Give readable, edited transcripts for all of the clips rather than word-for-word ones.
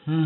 Hello?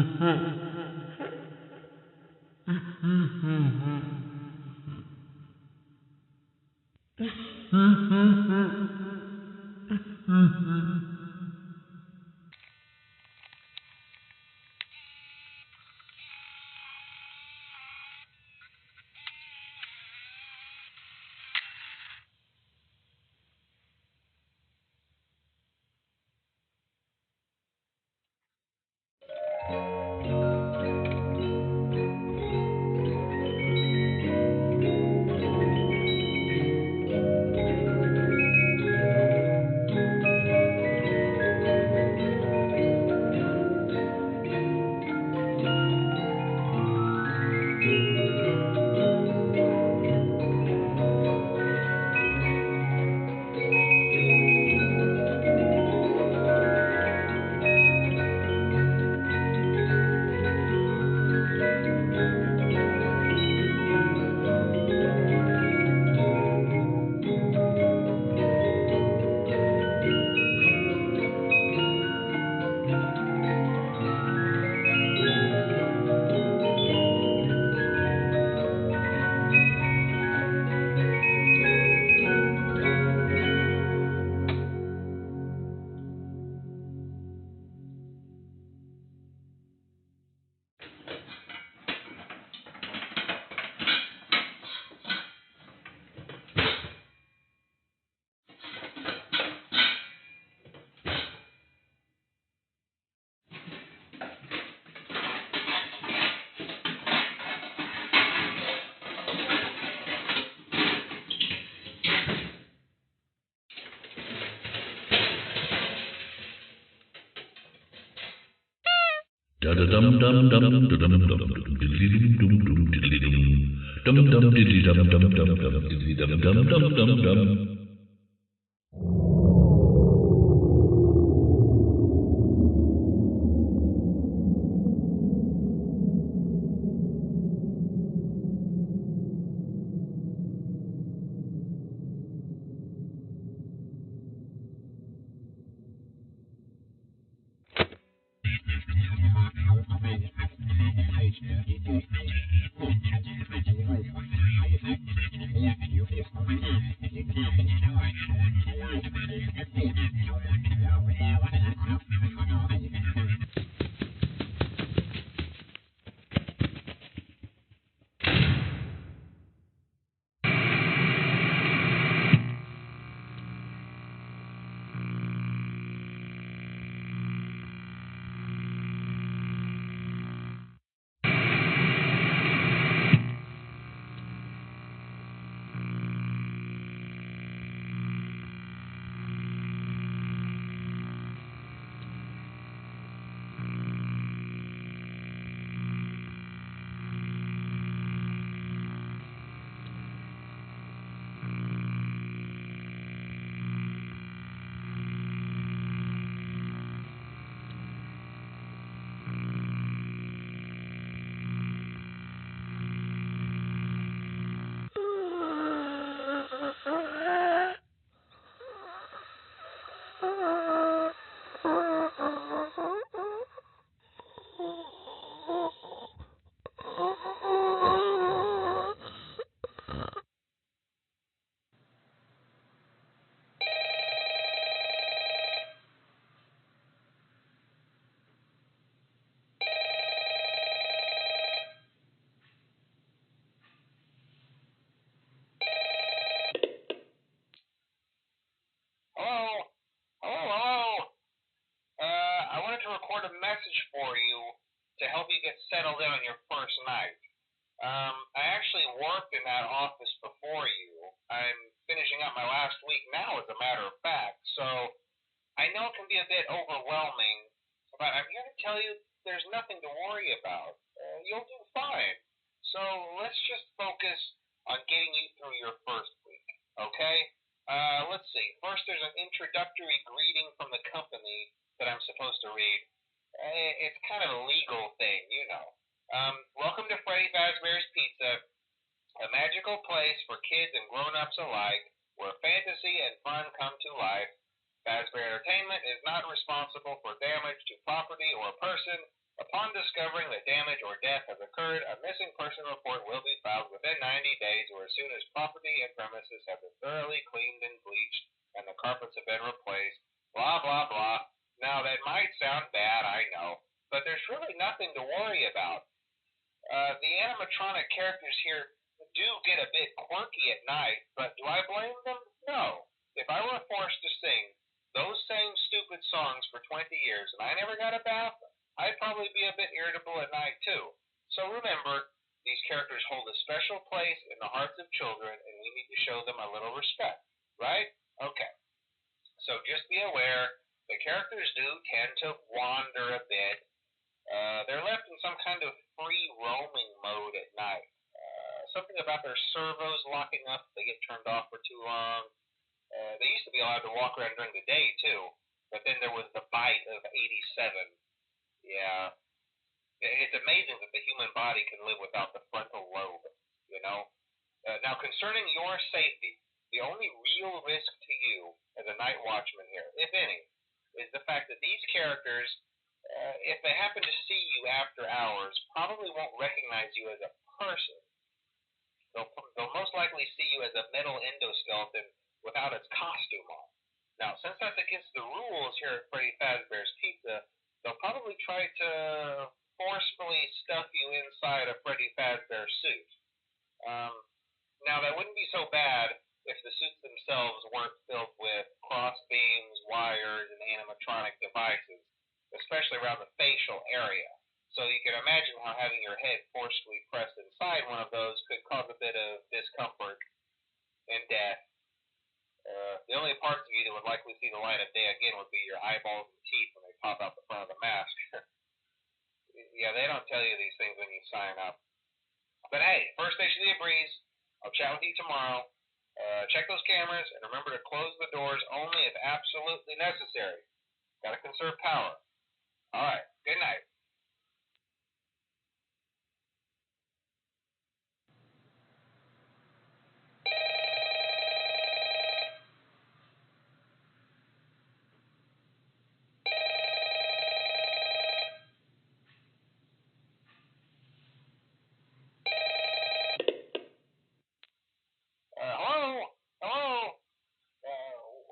Hello? I wanted to record a message for you to help you get settled in on your first night. I actually worked in that office before you. I'm finishing up my last week now, as a matter of fact, so I know it can be a bit overwhelming, but I'm here to tell you there's nothing to worry about. You'll do fine. So let's just focus on getting you through your first week, okay? Let's see. First, there's an introductory greeting from the company that I'm supposed to read. It's kind of a legal thing, you know. Welcome to Freddy Fazbear's Pizza, a magical place for kids and grown-ups alike, where fantasy and fun come to life. Fazbear Entertainment is not responsible for damage to property or person. Upon discovering that damage or death has occurred, a missing person report will be filed within 90 days or as soon as property and premises have been thoroughly cleaned and bleached and the carpets have been replaced. Blah, blah, blah. Now, that might sound bad, I know, but there's really nothing to worry about. The animatronic characters here do get a bit quirky at night, but do I blame them? No. If I were forced to sing those same stupid songs for 20 years and I never got a bath, I'd probably be a bit irritable at night too. So remember, these characters hold a special place in the hearts of children and we need to show them a little respect, right? Okay. So just be aware, the characters do tend to wander a bit. They're left in some kind of free roaming mode at night. Something about their servos locking up if they get turned off for too long. They used to be allowed to walk around during the day too, but then there was the bite of 87. Yeah. It's amazing that the human body can live without the frontal lobe, you know? Now, concerning your safety, the only real risk to you as a night watchman here, if any, is the fact that these characters, if they happen to see you after hours, probably won't recognize you as a person. They'll most likely see you as a metal endoskeleton without its costume on. Now, since that's against the rules here at Freddy Fazbear's Pizza, they'll probably try to forcefully stuff you inside a Freddy Fazbear suit. Now, that wouldn't be so bad if the suits themselves weren't filled with cross beams, wires, and animatronic devices, especially around the facial area. So you can imagine how having your head forcefully pressed inside one of those could cause a bit of discomfort and death. The only parts of you that would likely see the light of day again would be your eyeballs and teeth when they pop out the front of the mask. Yeah, they don't tell you these things when you sign up. But hey, first station of the breeze. I'll chat with you tomorrow. Check those cameras and remember to close the doors only if absolutely necessary. Gotta conserve power. All right. Good night. Hello? Hello?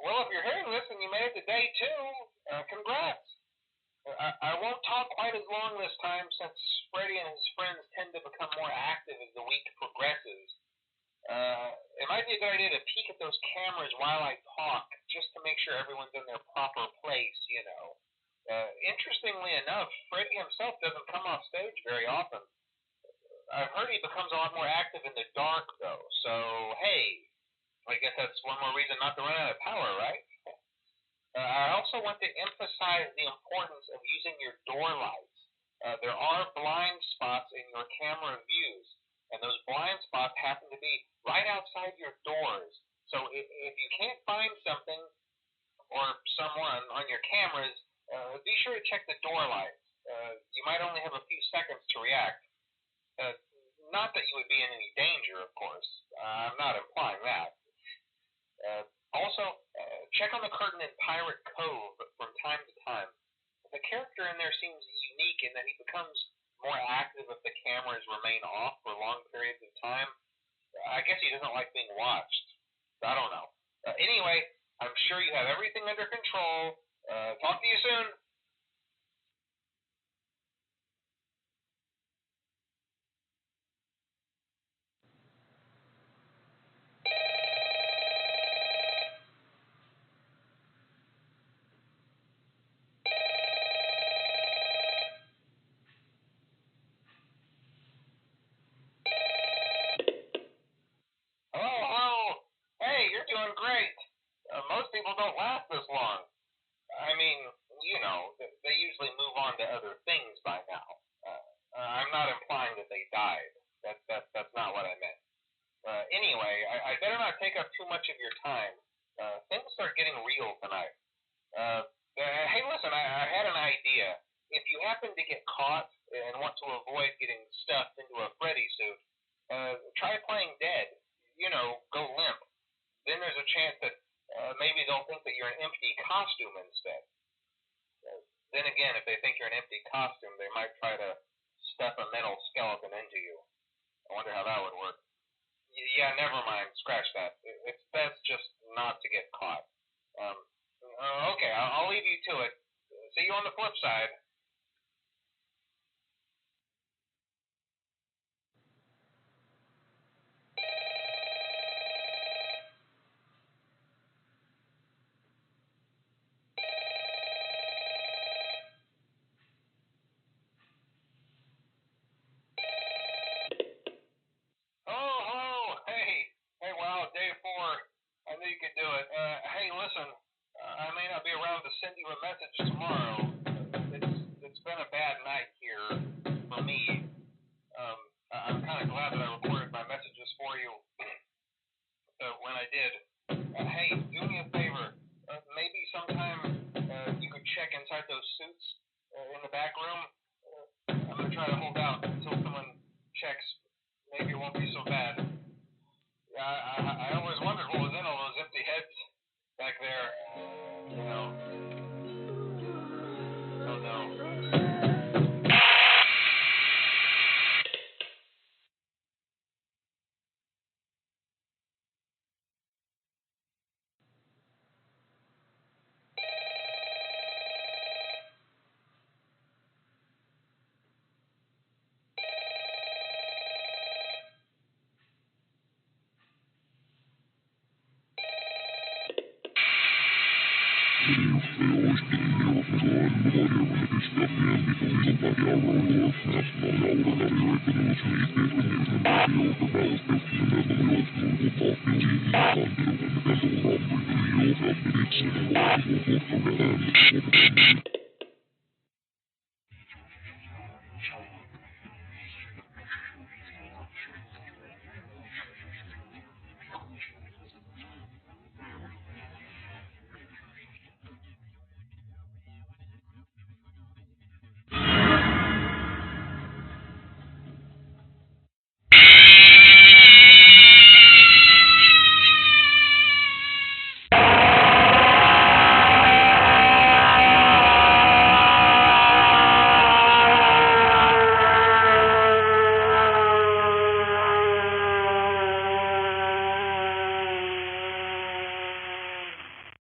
Well, if you're hearing this and you made it to day 2, congrats. I won't talk quite as long this time since Freddy and his friends tend to become more active as the week progresses. It might be a good idea to peek at those cameras while I talk, just to make sure everyone's in their proper place, you know. Interestingly enough, Freddy himself doesn't come off stage very often. I've heard he becomes a lot more active in the dark, though, so hey, I guess that's one more reason not to run out of power, right? I also want to emphasize the importance of using your door lights. There are blind spots in your camera views, and those blind spots happen to be right outside your doors. So if you can't find something or someone on your cameras, be sure to check the door lights. You might only have a few seconds to react. Not that you would be in any danger, of course. I'm not implying that. Also, check on the curtain in Pirate Cove from time to time. The character in there seems unique in that he becomes more active if the cameras remain off for long periods of time. I guess he doesn't like being watched. I don't know. Anyway, I'm sure you have everything under control. Talk to you soon. Hello, hello. Hey, you're doing great. Most people don't last this long. I mean, you know, they usually move on to other things by now. I'm not implying that they died. That's not what I meant. Anyway, I better not take up too much of your time. Things start getting real tonight. Hey, listen, I had an idea. If you happen to get caught and want to avoid getting stuffed into a Freddy suit, try playing dead. You know, go limp. Then there's a chance that maybe they'll think that you're an empty costume instead. Then again, if they think you're an empty costume, they might try to stuff a metal skeleton into you. I wonder how that would work. Yeah, never mind. Scratch that. It's best just not to get caught. Okay, I'll leave you to it. See you on the flip side. Oh, hello. Hey, wow, day 4. I knew you could do it. Hey, listen, I may not be around to send you a message tomorrow. It's been a bad night here for me. I'm kind of glad that I recorded my messages for you when I did. Hey, do me a favor. Maybe sometime you could check inside those suits in the back room. I'm gonna try to hold out until someone checks. Maybe it won't be so bad. Yeah, I always wondered what was in all those empty heads back there. You know. Oh no.